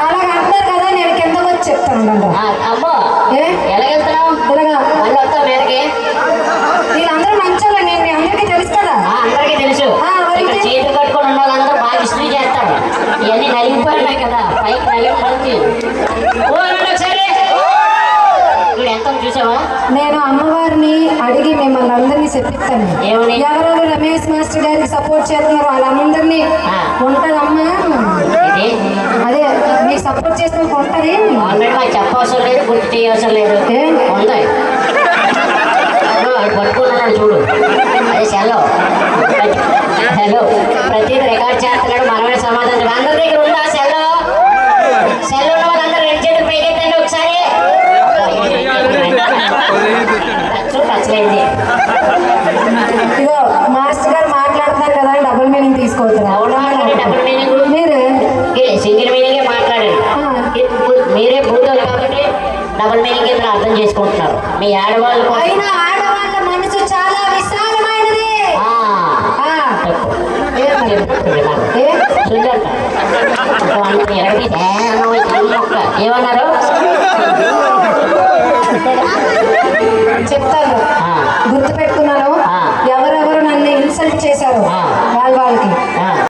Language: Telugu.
అలాగ అంటారు కదా, నేను కిందకు వచ్చి చెప్తాను. అమ్మో ఎలాగెళ్తున్నావు? ఇలాగా మళ్ళీ వస్తావు మీదకి. వీళ్ళందరూ మంచోళ్ళ, నేను అందరికీ తెలుసు కదా. అందరికీ తెలుసు. ఇక్కడ చేతులు కట్టుకొని ఉన్న వాళ్ళందరూ బాగా ఇస్త్రీ చేస్తారు. ఇవన్నీ నలిగిపోయినాయి కదా, పైకి నలిగి మంచి. ఒకసారి ఇప్పుడు ఎంత చూసావా? నేను అమ్మవారిని అడిగి మిమ్మల్ని అందరినీ చెప్పిస్తాను. ఏమని? ఎవరెవరు రమేష్ మాస్టర్ గారికి సపోర్ట్ చేస్తున్నారు వాళ్ళందరినీ ఉంటదమ్మా. అదే మీకు సపోర్ట్ చేస్తే ఉంటది. ఆల్రెడీ మాకు చెప్పవసరం లేదు, గుర్తు చేయవసరం లేదు. ఉంది పట్టుకున్నాడు చూడు. అదే సెల్లో హలో ప్రతి రికార్డ్ చేస్తున్నాడు. మనమే సమాధానం అందరి దగ్గర ఉందా సెల్లో? సెల్ ఉన్న వాళ్ళందరూ రెండు చేతులు పైకెత్తండి ఒకసారి. టచ్లేదు. ఇగో మాస్టర్ గారు మాట్లాడుతున్నారు కదా, డబుల్ మీనింగ్ తీసుకోవద్దు. డబుల్ మీనింగ్ మీరు సింగిల్ మీనింగే మాట్లాడండి. మీరే భూతాలు కాబట్టి డబుల్ మీనింగ్ ఇందులో అర్థం చేసుకుంటున్నారు. మీ ఆడవాళ్ళు అయినా ఆడవాళ్ళ మనసు చాలా విశాలమైనది. ఏమన్నారు?